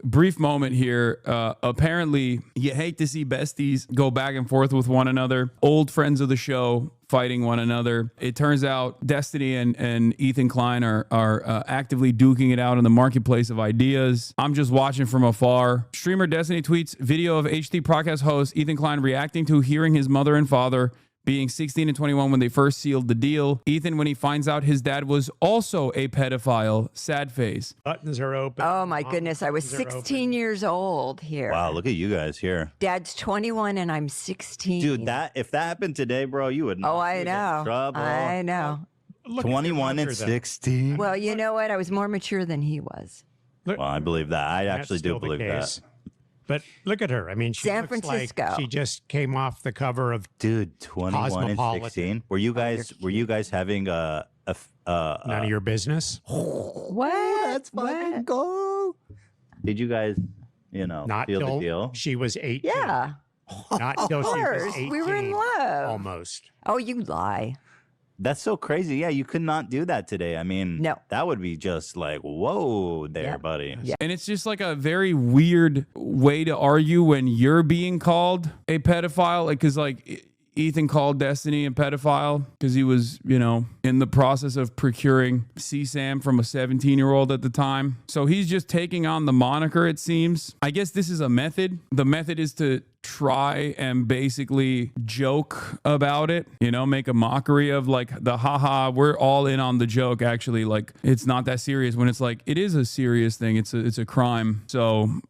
brief moment here. Apparently, you hate to see besties go back and forth with one another. Old friends of the show fighting one another. It turns out Destiny and Ethan Klein are actively duking it out in the marketplace of ideas. I'm just watching from afar. Streamer Destiny tweets video of HT podcast host Ethan Klein reacting to hearing his mother and father being 16 and 21 when they first sealed the deal. Ethan, when he finds out his dad was also a pedophile, sad face. Buttons are open. Oh my goodness, I was 16 years old here. Wow, look at you guys here. Dad's 21 and I'm 16. Dude, if that happened today, bro, you would not. Oh, I know. Trouble. I know. Look 21 and 16. Well, you know what? I was more mature than he was. Well, I believe that. I actually do believe that. But look at her. I mean, she San looks Francisco. like she just came off the cover of Dude, 21 and 16. Were you guys having None of your business? What? Let's fucking go. Did you guys, Not feel till the deal? she was 18. Yeah. Not till she was course. 18. We were in love. Almost. Oh, you lie. That's so crazy. Yeah, you could not do that today. I mean, No. that would be just like, whoa there, Yeah. buddy. Yeah. And it's just like a very weird way to argue when you're being called a pedophile. Like, because like Ethan called Destiny a pedophile because he was, in the process of procuring CSAM from a 17-year-old at the time. So he's just taking on the moniker, it seems. I guess this is a method. The method is to try and basically joke about it, make a mockery of like the haha, we're all in on the joke. Actually, like it's not that serious when it's like it is a serious thing. It's a crime. So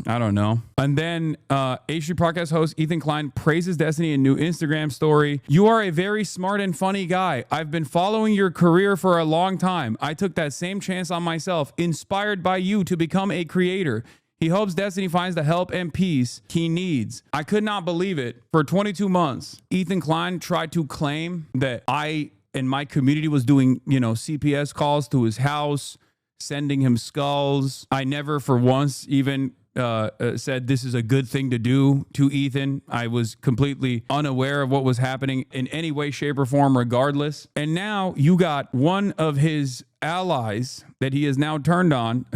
I don't know. And then H3 podcast host Ethan Klein praises Destiny in new Instagram story. You are a very smart and funny guy. I've been following your career for a long time. I took that same chance on myself, inspired by you to become a creator. He hopes Destiny finds the help and peace he needs. I could not believe it. For 22 months, Ethan Klein tried to claim that I and my community was doing, CPS calls to his house, sending him skulls. I never for once even said this is a good thing to do to Ethan. I was completely unaware of what was happening in any way, shape, or form, regardless. And now you got one of his allies that he has now turned on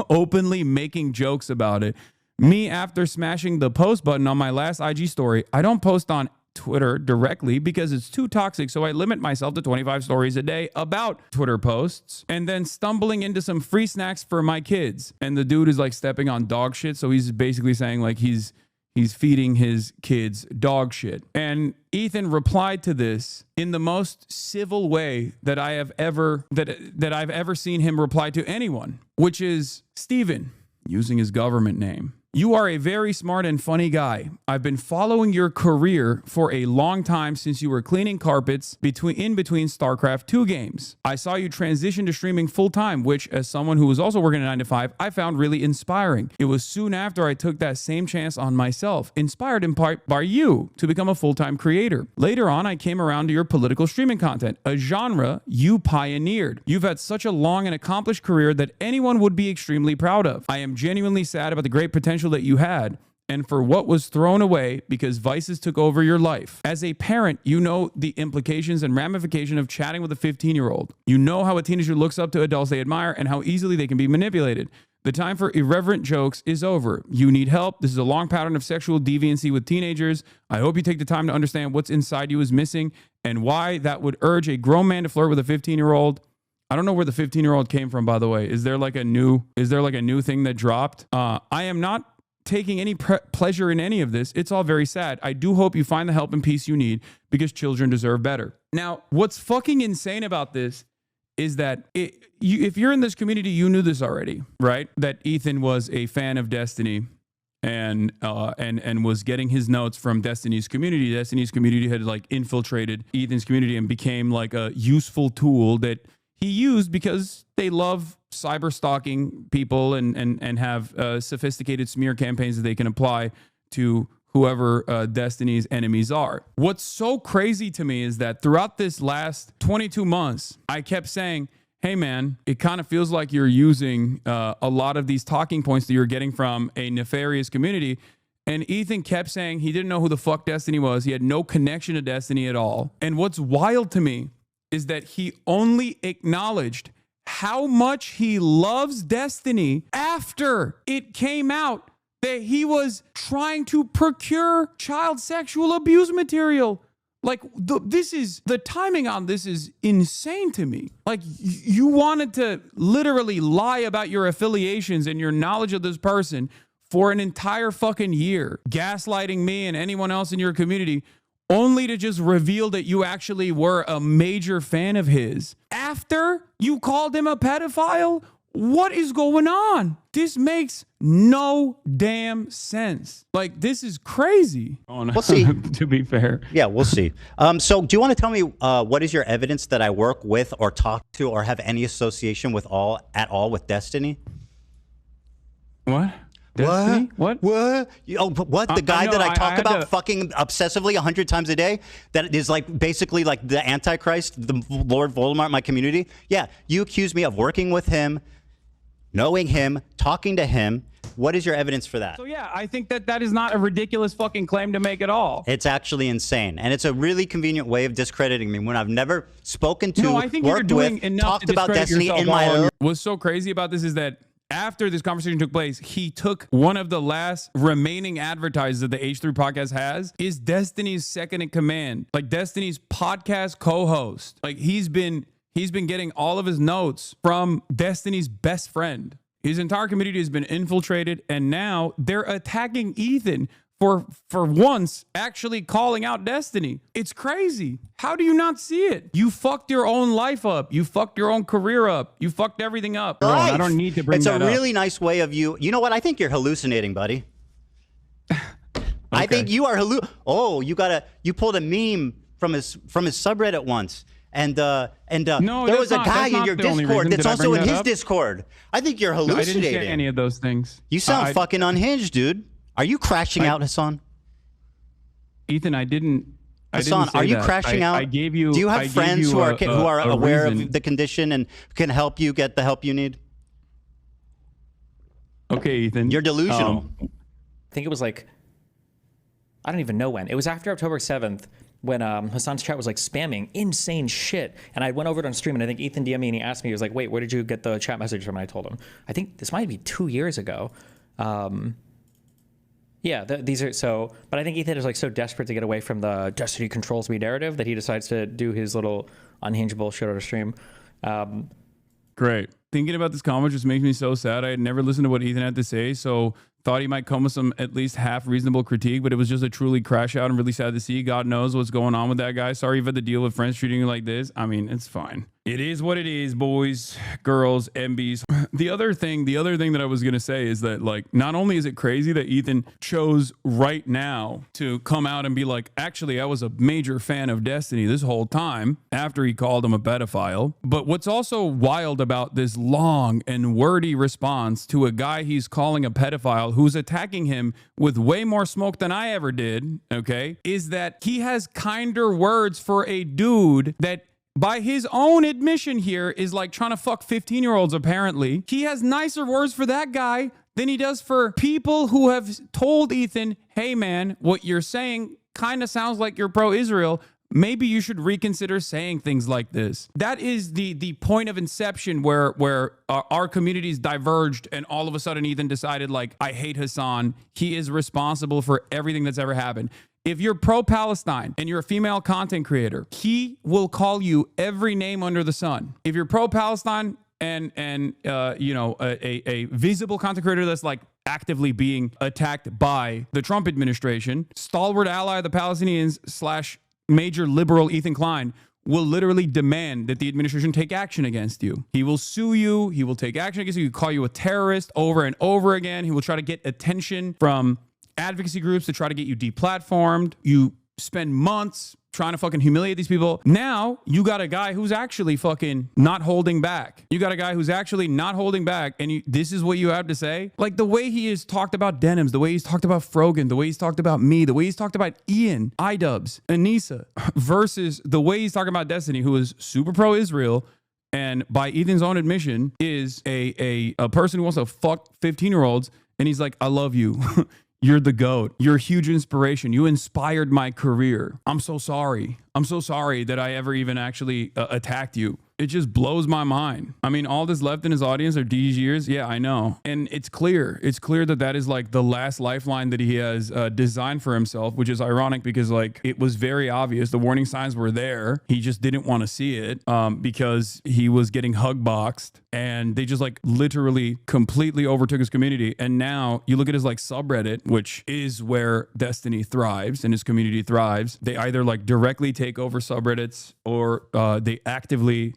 openly making jokes about it. Me, after smashing the post button on my last IG story, I don't post on Twitter directly because it's too toxic, so I limit myself to 25 stories a day about Twitter posts, and then stumbling into some free snacks for my kids. And the dude is like stepping on dog shit, so he's basically saying like he's feeding his kids dog shit. And Ethan replied to this in the most civil way that I have ever that I've ever seen him reply to anyone, which is, Steven, using his government name. You are a very smart and funny guy. I've been following your career for a long time since you were cleaning carpets in between StarCraft 2 games. I saw you transition to streaming full time, which as someone who was also working a 9 to 5, I found really inspiring. It was soon after I took that same chance on myself, inspired in part by you to become a full-time creator. Later on, I came around to your political streaming content, a genre you pioneered. You've had such a long and accomplished career that anyone would be extremely proud of. I am genuinely sad about the great potential that you had and for what was thrown away because vices took over your life. As a parent, you know the implications and ramification of chatting with a 15-year-old. You know how a teenager looks up to adults they admire and how easily they can be manipulated. The time for irreverent jokes is over. You need help. This is a long pattern of sexual deviancy with teenagers. I hope you take the time to understand what's inside you is missing and why that would urge a grown man to flirt with a 15-year-old. I don't know where the 15-year-old came from, by the way. Is there like a new thing that dropped? I am not taking any pleasure in any of this. It's all very sad. I do hope you find the help and peace you need because children deserve better. Now, what's fucking insane about this is that if you're in this community, you knew this already, right? That Ethan was a fan of Destiny and was getting his notes from Destiny's community. Destiny's community had like infiltrated Ethan's community and became like a useful tool that he used because they love cyber stalking people and have sophisticated smear campaigns that they can apply to whoever Destiny's enemies are. What's so crazy to me is that throughout this last 22 months, I kept saying, hey man, it kind of feels like you're using a lot of these talking points that you're getting from a nefarious community. And Ethan kept saying he didn't know who the fuck Destiny was. He had no connection to Destiny at all. And what's wild to me is that he only acknowledged how much he loves Destiny after it came out that he was trying to procure child sexual abuse material. Like, the timing on this is insane to me. Like, you wanted to literally lie about your affiliations and your knowledge of this person for an entire fucking year, gaslighting me and anyone else in your community, only to just reveal that you actually were a major fan of his after you called him a pedophile. What is going on? This makes no damn sense. Like, this is crazy. We'll see. To be fair. Yeah, we'll see. So do you want to tell me what is your evidence that I work with or talk to or have any association with at all with Destiny? What? Destiny? What? What? What? The guy that I talk about fucking obsessively 100 times a day that is like basically like the Antichrist, the Lord Voldemort in my community? Yeah, you accuse me of working with him, knowing him, talking to him. What is your evidence for that? So yeah, I think that is not a ridiculous fucking claim to make at all. It's actually insane. And it's a really convenient way of discrediting me when I've never spoken to, I think you're doing enough talked about Destiny in my own. What's so crazy about this is that after this conversation took place, he took one of the last remaining advertisers that the H3 podcast has, is Destiny's second in command, like Destiny's podcast co-host. Like he's been getting all of his notes from Destiny's best friend. His entire community has been infiltrated, and now they're attacking Ethan for once actually calling out Destiny. It's crazy. How do you not see it? You fucked your own life up. You fucked your own career up. You fucked everything up. I don't need to bring that up. It's a really nice way of you. You know what? I think you're hallucinating, buddy. Okay. I think you are you pulled a meme from his subreddit once. And there was a guy in your Discord that's also in his Discord. I think you're hallucinating. I didn't say any of those things. You sound fucking unhinged, dude. Are you crashing out, Hasan? Ethan, I didn't. Hasan, are you crashing out? I gave you. Do you have friends who are aware of the condition and can help you get the help you need? Okay, Ethan. You're delusional. I think it was like, I don't even know when. It was after October 7th when Hasan's chat was like spamming insane shit. And I went over it on stream and I think Ethan DM'd me and he asked me, he was like, wait, where did you get the chat message from? And I told him, I think this might be 2 years ago. Yeah, these are so, but I think Ethan is like so desperate to get away from the Destiny controls me narrative that he decides to do his little unhinged bullshit on a stream. Great. Thinking about this comment just makes me so sad. I had never listened to what Ethan had to say, so thought he might come with some at least half reasonable critique, but it was just a truly crash out and really sad to see. God knows what's going on with that guy. Sorry you've had to deal with friends treating you like this. I mean, it's fine. It is what it is, boys, girls, MBs. The other thing that I was going to say is that, like, not only is it crazy that Ethan chose right now to come out and be like, actually, I was a major fan of Destiny this whole time after he called him a pedophile, but what's also wild about this long and wordy response to a guy he's calling a pedophile who's attacking him with way more smoke than I ever did, okay, is that he has kinder words for a dude that, by his own admission here, is like trying to fuck 15-year-olds apparently. He has nicer words for that guy than he does for people who have told Ethan, hey man, what you're saying kind of sounds like you're pro-Israel. Maybe you should reconsider saying things like this. That is the point of inception where our communities diverged and all of a sudden Ethan decided, like, I hate Hasan. He is responsible for everything that's ever happened. If you're pro-Palestine and you're a female content creator, he will call you every name under the sun. If you're pro-Palestine and a visible content creator that's like actively being attacked by the Trump administration, stalwart ally of the Palestinians / major liberal Ethan Klein will literally demand that the administration take action against you. He will sue you. He will take action against you. He will call you a terrorist over and over again. He will try to get attention from advocacy groups to try to get you deplatformed. You spend months trying to fucking humiliate these people. Now you got a guy who's actually fucking not holding back. You got a guy who's actually not holding back, and this is what you have to say? Like, the way he has talked about Denims, the way he's talked about Frogan, the way he's talked about me, the way he's talked about Ian, iDubbbz, Anissa, versus the way he's talking about Destiny, who is super pro-Israel, and by Ethan's own admission is a person who wants to fuck 15-year-olds, and he's like, I love you. You're the GOAT. You're a huge inspiration. You inspired my career. I'm so sorry. I'm so sorry that I ever even actually attacked you. It just blows my mind. I mean, all that's left in his audience are DG's years. Yeah, I know. And it's clear. It's clear that that is like the last lifeline that he has designed for himself, which is ironic because like it was very obvious. The warning signs were there. He just didn't want to see it because he was getting hug boxed, and they just like literally completely overtook his community. And now you look at his like subreddit, which is where Destiny thrives and his community thrives. They either like directly take over subreddits or they actively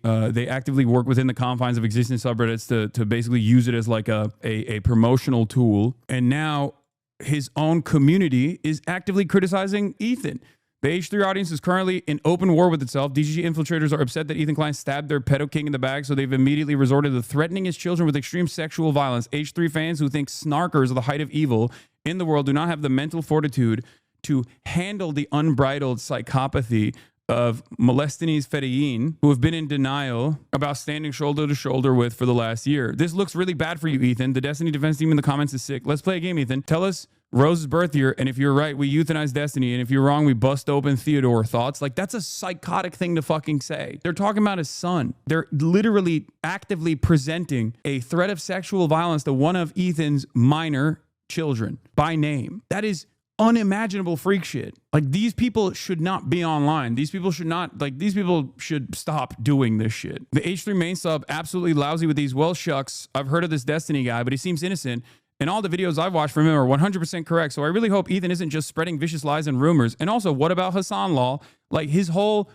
work within the confines of existing subreddits to basically use it as like a promotional tool. And now his own community is actively criticizing Ethan. The H3 audience is currently in open war with itself. DGG infiltrators are upset that Ethan Klein stabbed their pedo king in the back, so they've immediately resorted to threatening his children with extreme sexual violence. H3 fans who think snarkers are the height of evil in the world do not have the mental fortitude to handle the unbridled psychopathy of Molestines Fedeyin, who have been in denial about standing shoulder to shoulder with for the last year. This looks really bad for you, Ethan. The Destiny defense team in the comments is sick. Let's play a game, Ethan. Tell us Rose's birth year, and if you're right, we euthanize Destiny, and if you're wrong, we bust open Theodore. Thoughts? Like, that's a psychotic thing to fucking say. They're talking about his son. They're literally actively presenting a threat of sexual violence to one of Ethan's minor children by name. That is unimaginable freak shit. Like, these people should not be online. These people should not, like, these people should stop doing this shit. The H3 main sub, absolutely lousy with these. Well, shucks, I've heard of this Destiny guy, but he seems innocent. And all the videos I've watched from him are 100% correct. So I really hope Ethan isn't just spreading vicious lies and rumors. And also, what about Hasan Law? Like, his whole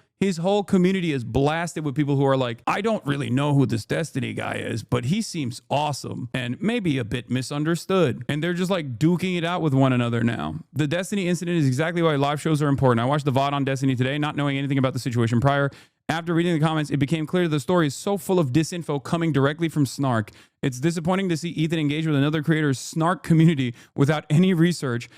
community is blasted with people who are like, I don't really know who this Destiny guy is, but he seems awesome and maybe a bit misunderstood. And they're just like duking it out with one another now. The Destiny incident is exactly why live shows are important. I watched the VOD on Destiny today, not knowing anything about the situation prior. After reading the comments, it became clear the story is so full of disinfo coming directly from Snark. It's disappointing to see Ethan engage with another creator's Snark community without any research.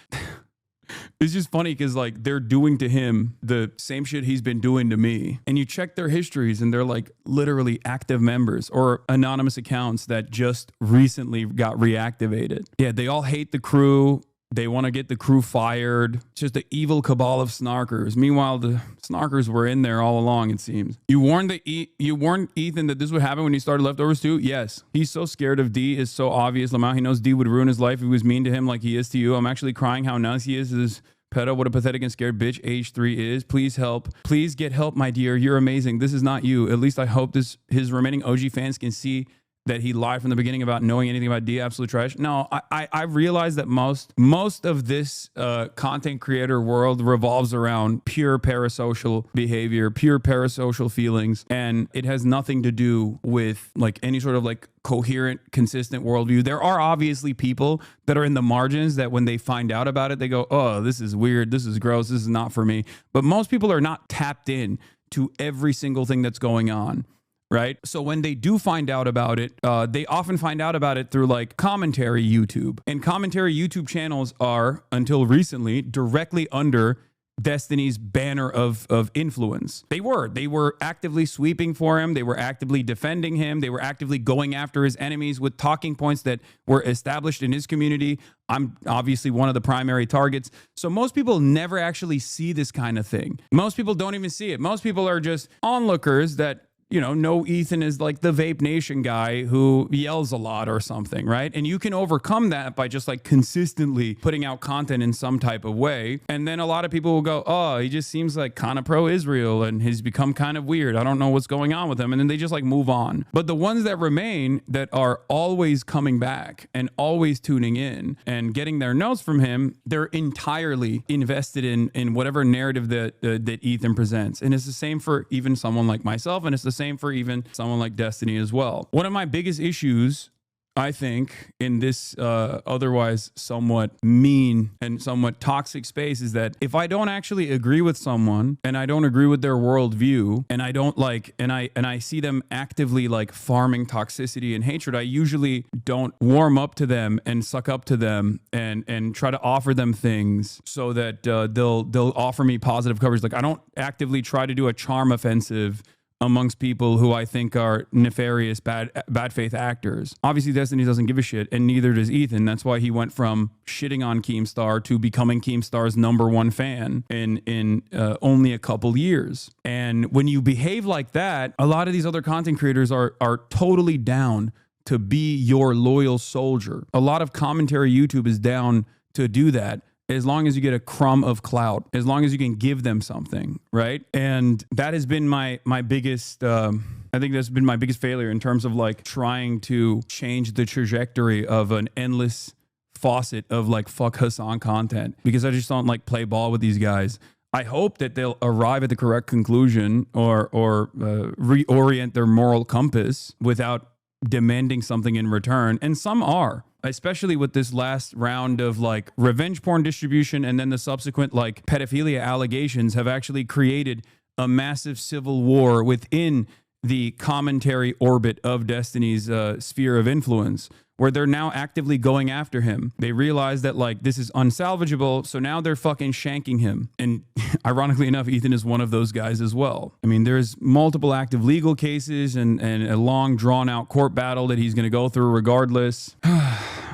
It's just funny because like they're doing to him the same shit he's been doing to me. And you check their histories and they're like literally active members or anonymous accounts that just recently got reactivated. Yeah, they all hate the crew. They want to get the crew fired. It's just the evil cabal of snarkers. Meanwhile, the snarkers were in there all along, it seems. You warned Ethan that this would happen when he started Leftovers too? Yes. He's so scared of D. It's so obvious. Lamau, he knows D would ruin his life if he was mean to him like he is to you. I'm actually crying how nice he is. This pedo, what a pathetic and scared bitch H3 is. Please help. Please get help, my dear. You're amazing. This is not you. At least I hope his remaining OG fans can see that he lied from the beginning about knowing anything about D. Absolute trash. No, I realize that most of this content creator world revolves around pure parasocial behavior, pure parasocial feelings, and it has nothing to do with like any sort of like coherent, consistent worldview. There are obviously people that are in the margins that when they find out about it, they go, oh, this is weird, this is gross, this is not for me. But most people are not tapped in to every single thing that's going on. Right. So when they do find out about it, they often find out about it through like commentary YouTube, and commentary YouTube channels are until recently directly under Destiny's banner of influence. They were actively sweeping for him. They were actively defending him. They were actively going after his enemies with talking points that were established in his community. I'm obviously one of the primary targets. So most people never actually see this kind of thing. Most people don't even see it. Most people are just onlookers that, you know Ethan is like the Vape Nation guy who yells a lot or something, right? And you can overcome that by just like consistently putting out content in some type of way. And then a lot of people will go, oh, he just seems like kind of pro-Israel and he's become kind of weird. I don't know what's going on with him. And then they just like move on. But the ones that remain that are always coming back and always tuning in and getting their notes from him, they're entirely invested in whatever narrative that Ethan presents. And it's the same for even someone like myself, and it's the same for even someone like Destiny as well. One of my biggest issues, I think, in this otherwise somewhat mean and somewhat toxic space is that if I don't actually agree with someone and I don't agree with their worldview and I don't like, and I see them actively like farming toxicity and hatred, I usually don't warm up to them and suck up to them and try to offer them things so that they'll offer me positive coverage. Like I don't actively try to do a charm offensive amongst people who I think are nefarious, bad faith actors. Obviously, Destiny doesn't give a shit, and neither does Ethan. That's why he went from shitting on Keemstar to becoming Keemstar's #1 fan in only a couple years. And when you behave like that, a lot of these other content creators are totally down to be your loyal soldier. A lot of commentary YouTube is down to do that, as long as you get a crumb of clout, as long as you can give them something, right? And that has been my biggest, I think that's been my biggest failure in terms of like trying to change the trajectory of an endless faucet of like fuck Hasan content, because I just don't like play ball with these guys. I hope that they'll arrive at the correct conclusion or reorient their moral compass without demanding something in return. And some are, especially with this last round of like revenge porn distribution, and then the subsequent like pedophilia allegations have actually created a massive civil war within the commentary orbit of Destiny's sphere of influence, where they're now actively going after him. They realize that like this is unsalvageable, so now they're fucking shanking him. And ironically enough, Ethan is one of those guys as well. I mean, there's multiple active legal cases and a long drawn out court battle that he's going to go through regardless.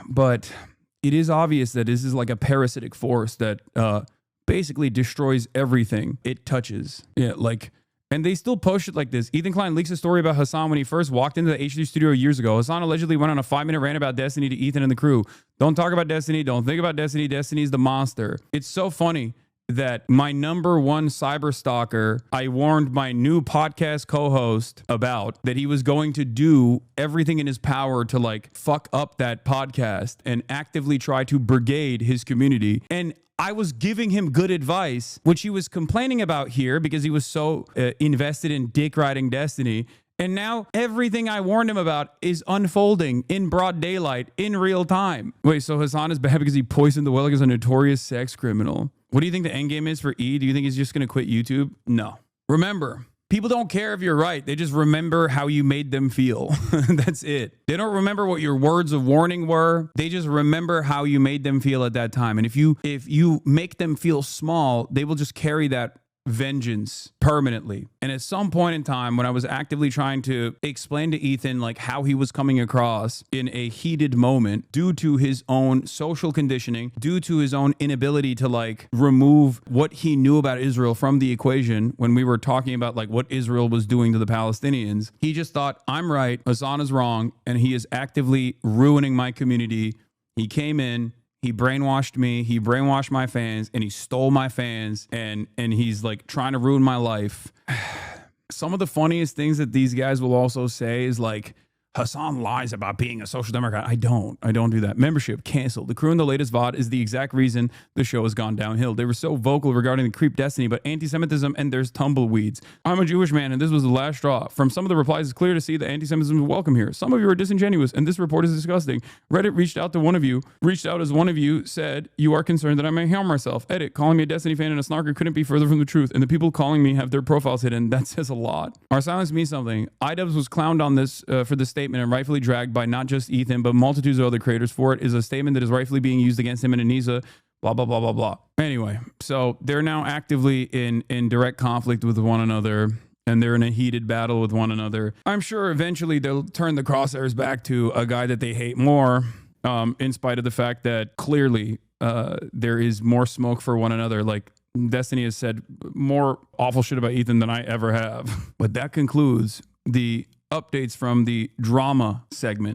But it is obvious that this is like a parasitic force that basically destroys everything it touches. Yeah, like. And they still post it like this. Ethan Klein leaks a story about Hasan when he first walked into the H3 studio years ago. Hasan allegedly went on a 5-minute rant about Destiny to Ethan and the crew. Don't talk about Destiny. Don't think about Destiny. Destiny's the monster. It's so funny that my #1 cyber stalker, I warned my new podcast co-host about that he was going to do everything in his power to like fuck up that podcast and actively try to brigade his community. And I was giving him good advice, which he was complaining about here because he was so invested in dick riding Destiny. And now everything I warned him about is unfolding in broad daylight in real time. Wait, so Hasan is bad because he poisoned the well like as a notorious sex criminal. What do you think the end game is for E? Do you think he's just going to quit YouTube? No. Remember, people don't care if you're right. They just remember how you made them feel. That's it. They don't remember what your words of warning were. They just remember how you made them feel at that time. And if you make them feel small, they will just carry that vengeance permanently. And at some point in time, when I was actively trying to explain to Ethan like how he was coming across in a heated moment due to his own social conditioning, due to his own inability to like remove what he knew about Israel from the equation, when we were talking about like what Israel was doing to the Palestinians, he just thought, I'm right, Hasan is wrong, and he is actively ruining my community. He came in, he brainwashed me, he brainwashed my fans, and he stole my fans, and he's like trying to ruin my life. Some of the funniest things that these guys will also say is like, Hasan lies about being a social democrat. I don't do that. Membership canceled. The crew in the latest VOD is the exact reason the show has gone downhill. They were so vocal regarding the creep Destiny, but anti-Semitism and there's tumbleweeds. I'm a Jewish man and this was the last straw. From some of the replies, it's clear to see that anti-Semitism is welcome here. Some of you are disingenuous and this report is disgusting. Reddit reached out as one of you said, you are concerned that I may harm myself. Edit, calling me a Destiny fan and a snarker couldn't be further from the truth. And the people calling me have their profiles hidden. That says a lot. Our silence means something. iDubbbz was clowned on this for the statement and rightfully dragged by not just Ethan, but multitudes of other creators for it is a statement that is rightfully being used against him and Anisa, blah, blah, blah, blah, blah. Anyway, so they're now actively in direct conflict with one another and they're in a heated battle with one another. I'm sure eventually they'll turn the crosshairs back to a guy that they hate more, in spite of the fact that clearly there is more smoke for one another. Like Destiny has said more awful shit about Ethan than I ever have. But that concludes the updates from the drama segment